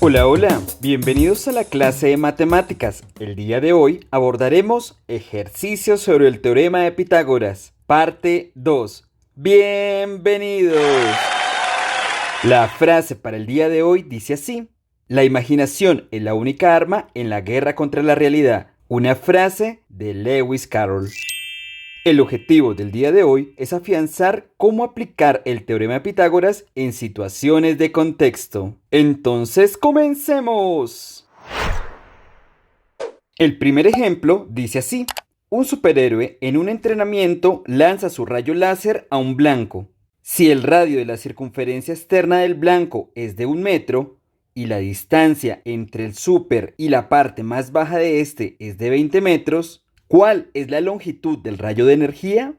Hola, hola, bienvenidos a la clase de matemáticas. El día de hoy abordaremos ejercicios sobre el teorema de Pitágoras, parte 2. ¡Bienvenidos! La frase para el día de hoy dice así: la imaginación es la única arma en la guerra contra la realidad. Una frase de Lewis Carroll. El objetivo del día de hoy es afianzar cómo aplicar el teorema de Pitágoras en situaciones de contexto. Entonces, comencemos. El primer ejemplo dice así: un superhéroe en un entrenamiento lanza su rayo láser a un blanco. Si el radio de la circunferencia externa del blanco es de 1 metro y la distancia entre el super y la parte más baja de este es de 20 metros, ¿cuál es la longitud del rayo de energía?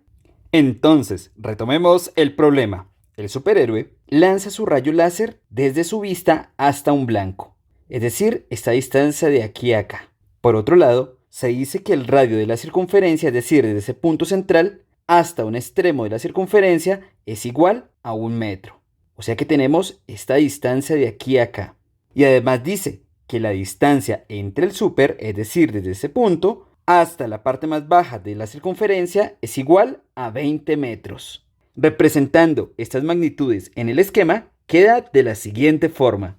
Entonces, retomemos el problema. El superhéroe lanza su rayo láser desde su vista hasta un blanco, es decir, esta distancia de aquí a acá. Por otro lado, se dice que el radio de la circunferencia, es decir, desde ese punto central hasta un extremo de la circunferencia, es igual a 1 metro. O sea que tenemos esta distancia de aquí a acá. Y además dice que la distancia entre el super, es decir, desde ese punto hasta la parte más baja de la circunferencia, es igual a 20 metros. Representando estas magnitudes en el esquema, queda de la siguiente forma.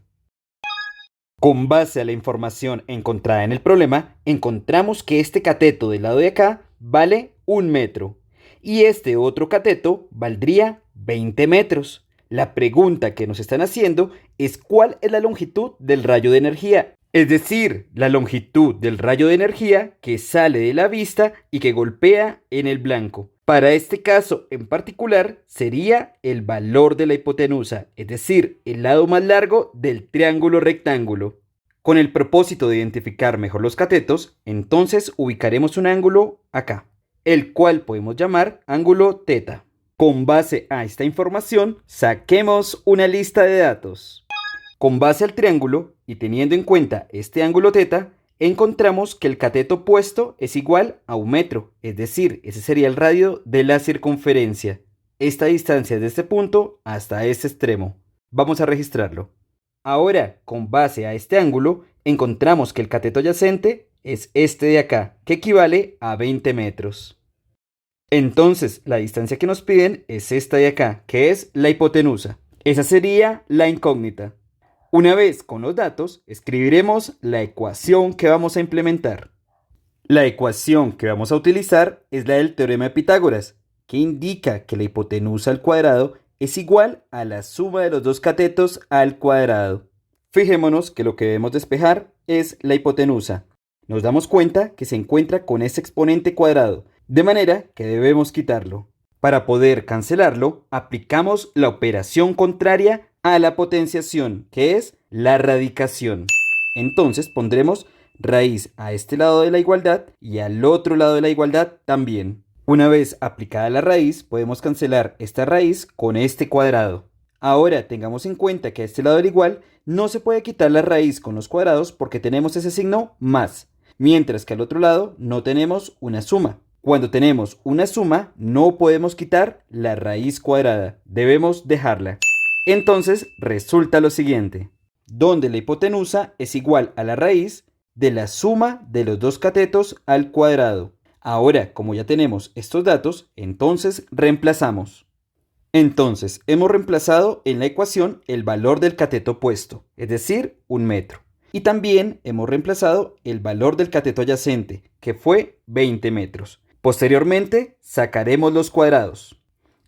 Con base a la información encontrada en el problema, encontramos que este cateto del lado de acá vale 1 metro y este otro cateto valdría 20 metros. La pregunta que nos están haciendo es ¿cuál es la longitud del rayo de energía? Es decir, la longitud del rayo de energía que sale de la vista y que golpea en el blanco. Para este caso en particular sería el valor de la hipotenusa, es decir, el lado más largo del triángulo rectángulo. Con el propósito de identificar mejor los catetos, entonces ubicaremos un ángulo acá, el cual podemos llamar ángulo θ. Con base a esta información, saquemos una lista de datos. Con base al triángulo y teniendo en cuenta este ángulo θ, encontramos que el cateto opuesto es igual a 1 metro, es decir, ese sería el radio de la circunferencia. Esta distancia es de este punto hasta este extremo. Vamos a registrarlo. Ahora, con base a este ángulo, encontramos que el cateto adyacente es este de acá, que equivale a 20 metros. Entonces, la distancia que nos piden es esta de acá, que es la hipotenusa. Esa sería la incógnita. Una vez con los datos, escribiremos la ecuación que vamos a implementar. La ecuación que vamos a utilizar es la del teorema de Pitágoras, que indica que la hipotenusa al cuadrado es igual a la suma de los dos catetos al cuadrado. Fijémonos que lo que debemos despejar es la hipotenusa. Nos damos cuenta que se encuentra con este exponente cuadrado, de manera que debemos quitarlo. Para poder cancelarlo, aplicamos la operación contraria a la potenciación, que es la radicación. Entonces pondremos raíz a este lado de la igualdad y al otro lado de la igualdad también. Una vez aplicada la raíz, podemos cancelar esta raíz con este cuadrado. Ahora tengamos en cuenta que a este lado del igual no se puede quitar la raíz con los cuadrados porque tenemos ese signo más, mientras que al otro lado no tenemos una suma. Cuando tenemos una suma, no podemos quitar la raíz cuadrada, debemos dejarla. Entonces resulta lo siguiente, donde la hipotenusa es igual a la raíz de la suma de los dos catetos al cuadrado. Ahora, como ya tenemos estos datos, entonces reemplazamos. Entonces, hemos reemplazado en la ecuación el valor del cateto opuesto, es decir, 1 metro. Y también hemos reemplazado el valor del cateto adyacente, que fue 20 metros. Posteriormente, sacaremos los cuadrados.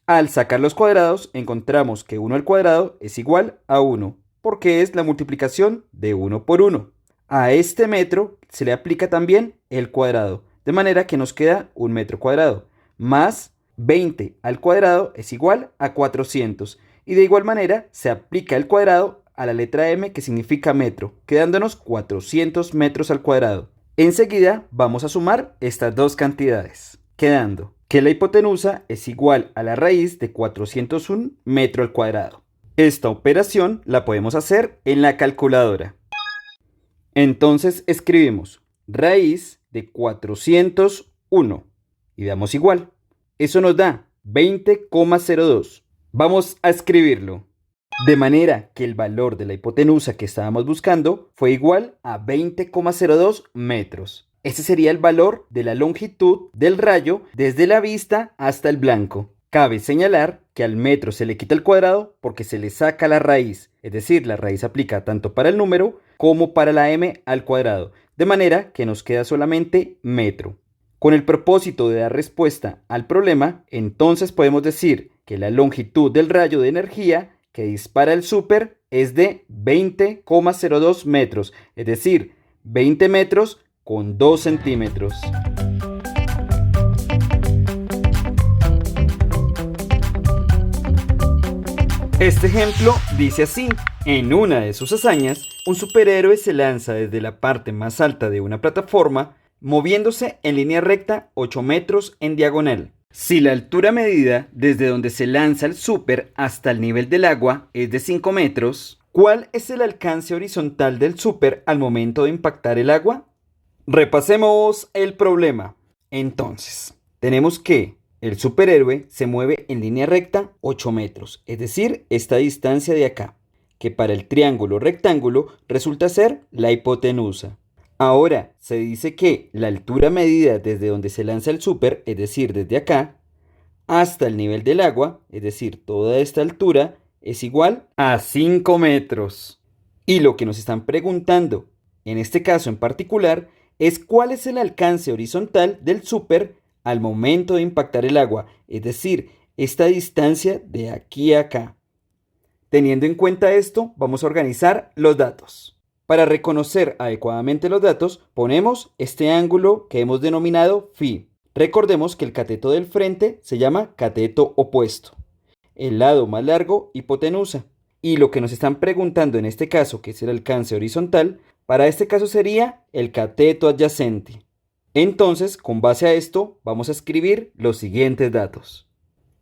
Al sacar los cuadrados, encontramos que 1 al cuadrado es igual a 1, porque es la multiplicación de 1 por 1. A este metro se le aplica también el cuadrado, de manera que nos queda 1 metro cuadrado, más 20 al cuadrado es igual a 400. Y de igual manera se aplica el cuadrado a la letra m, que significa metro, quedándonos 400 metros al cuadrado. Enseguida vamos a sumar estas dos cantidades, quedando que la hipotenusa es igual a la raíz de 401 metro al cuadrado. Esta operación la podemos hacer en la calculadora. Entonces escribimos raíz de 401 y damos igual. Eso nos da 20,02. Vamos a escribirlo. De manera que el valor de la hipotenusa que estábamos buscando fue igual a 20,02 metros. Ese sería el valor de la longitud del rayo desde la vista hasta el blanco. Cabe señalar que al metro se le quita el cuadrado porque se le saca la raíz, es decir, la raíz aplica tanto para el número como para la m al cuadrado, de manera que nos queda solamente metro. Con el propósito de dar respuesta al problema, entonces podemos decir que la longitud del rayo de energía que dispara el súper es de 20,02 metros, es decir, 20 metros con 2 centímetros. Este ejemplo dice así: en una de sus hazañas, un superhéroe se lanza desde la parte más alta de una plataforma, moviéndose en línea recta 8 metros en diagonal. Si la altura medida desde donde se lanza el súper hasta el nivel del agua es de 5 metros, ¿cuál es el alcance horizontal del súper al momento de impactar el agua? Repasemos el problema. Entonces, tenemos que el superhéroe se mueve en línea recta 8 metros, es decir, esta distancia de acá, que para el triángulo rectángulo resulta ser la hipotenusa. Ahora, se dice que la altura medida desde donde se lanza el súper, es decir, desde acá, hasta el nivel del agua, es decir, toda esta altura, es igual a 5 metros. Y lo que nos están preguntando, en este caso en particular, es cuál es el alcance horizontal del súper al momento de impactar el agua, es decir, esta distancia de aquí a acá. Teniendo en cuenta esto, vamos a organizar los datos. Para reconocer adecuadamente los datos, ponemos este ángulo que hemos denominado φ. Recordemos que el cateto del frente se llama cateto opuesto. El lado más largo, hipotenusa. Y lo que nos están preguntando en este caso, que es el alcance horizontal, para este caso sería el cateto adyacente. Entonces, con base a esto, vamos a escribir los siguientes datos.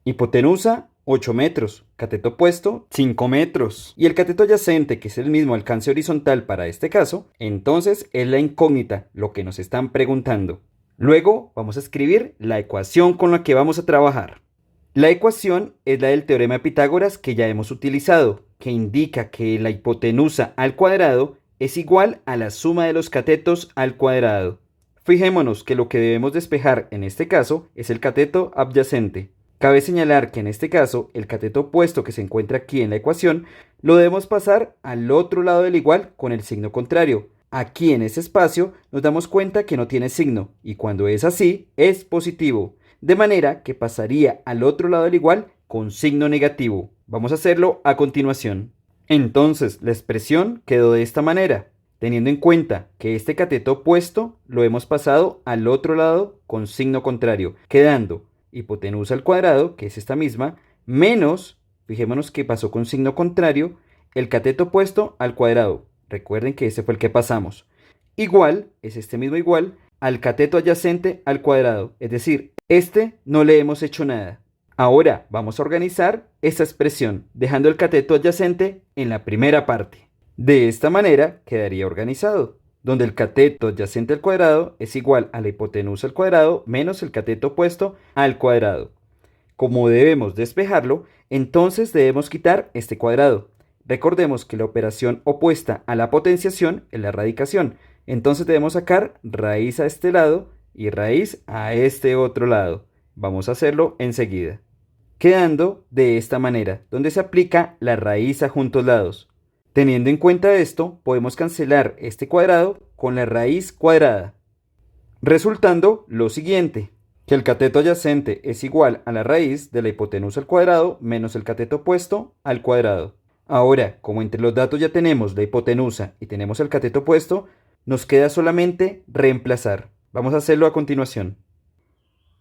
Hipotenusa, 8 metros. Cateto opuesto, 5 metros. Y el cateto adyacente, que es el mismo alcance horizontal para este caso, entonces es la incógnita, lo que nos están preguntando. Luego vamos a escribir la ecuación con la que vamos a trabajar. La ecuación es la del teorema de Pitágoras que ya hemos utilizado, que indica que la hipotenusa al cuadrado es igual a la suma de los catetos al cuadrado. Fijémonos que lo que debemos despejar en este caso es el cateto adyacente. Cabe señalar que en este caso el cateto opuesto que se encuentra aquí en la ecuación lo debemos pasar al otro lado del igual con el signo contrario. Aquí en ese espacio nos damos cuenta que no tiene signo y cuando es así es positivo, de manera que pasaría al otro lado del igual con signo negativo. Vamos a hacerlo a continuación. Entonces la expresión quedó de esta manera, teniendo en cuenta que este cateto opuesto lo hemos pasado al otro lado con signo contrario, quedando hipotenusa al cuadrado, que es esta misma, menos, fijémonos que pasó con signo contrario, el cateto opuesto al cuadrado. Recuerden que ese fue el que pasamos. Igual, es este mismo igual, al cateto adyacente al cuadrado. Es decir, este no le hemos hecho nada. Ahora vamos a organizar esta expresión, dejando el cateto adyacente en la primera parte. De esta manera quedaría organizado, donde el cateto adyacente al cuadrado es igual a la hipotenusa al cuadrado menos el cateto opuesto al cuadrado. Como debemos despejarlo, entonces debemos quitar este cuadrado. Recordemos que la operación opuesta a la potenciación es la radicación. Entonces debemos sacar raíz a este lado y raíz a este otro lado. Vamos a hacerlo enseguida. Quedando de esta manera, donde se aplica la raíz a juntos lados. Teniendo en cuenta esto, podemos cancelar este cuadrado con la raíz cuadrada, resultando lo siguiente, que el cateto adyacente es igual a la raíz de la hipotenusa al cuadrado menos el cateto opuesto al cuadrado. Ahora, como entre los datos ya tenemos la hipotenusa y tenemos el cateto opuesto, nos queda solamente reemplazar. Vamos a hacerlo a continuación.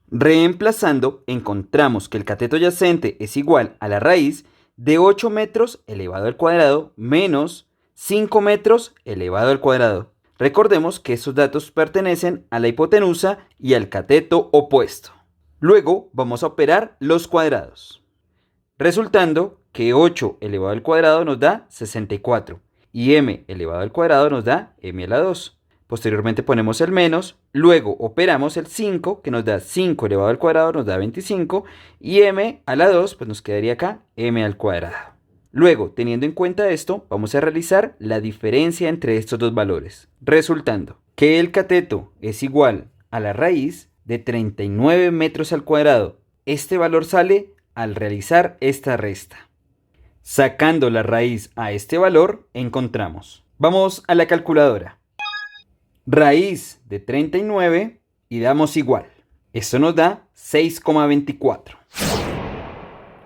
Reemplazando, encontramos que el cateto adyacente es igual a la raíz de 8 metros elevado al cuadrado menos 5 metros elevado al cuadrado. Recordemos que estos datos pertenecen a la hipotenusa y al cateto opuesto. Luego vamos a operar los cuadrados, resultando que 8 elevado al cuadrado nos da 64 y m elevado al cuadrado nos da m a la 2. Posteriormente ponemos el menos, luego operamos el 5 que nos da 5 elevado al cuadrado nos da 25 y m a la 2 pues nos quedaría acá m al cuadrado. Luego, teniendo en cuenta esto, vamos a realizar la diferencia entre estos dos valores, resultando que el cateto es igual a la raíz de 39 metros al cuadrado. Este valor sale al realizar esta resta. Sacando la raíz a este valor, encontramos. Vamos a la calculadora. Raíz de 39 y damos igual. Esto nos da 6,24.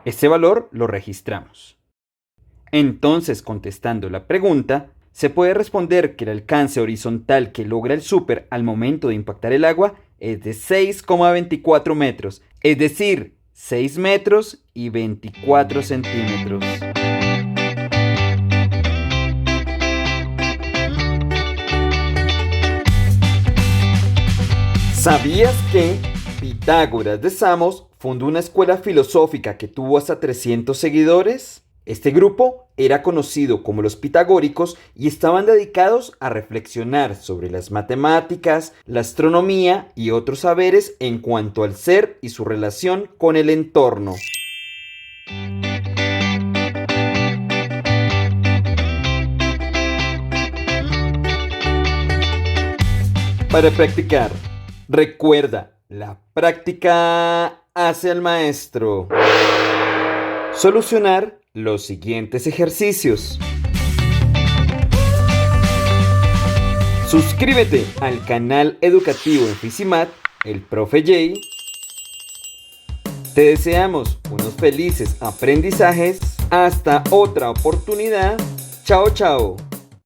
Este valor lo registramos. Entonces, contestando la pregunta, se puede responder que el alcance horizontal que logra el súper al momento de impactar el agua es de 6,24 metros, es decir, 6 metros y 24 centímetros. ¿Sabías que Pitágoras de Samos fundó una escuela filosófica que tuvo hasta 300 seguidores? Este grupo era conocido como los pitagóricos y estaban dedicados a reflexionar sobre las matemáticas, la astronomía y otros saberes en cuanto al ser y su relación con el entorno. Para practicar, recuerda, la práctica hace al maestro. Solucionar los siguientes ejercicios. Suscríbete al canal educativo en Fisimat, el Profe Jay. Te deseamos unos felices aprendizajes. Hasta otra oportunidad. Chao, chao.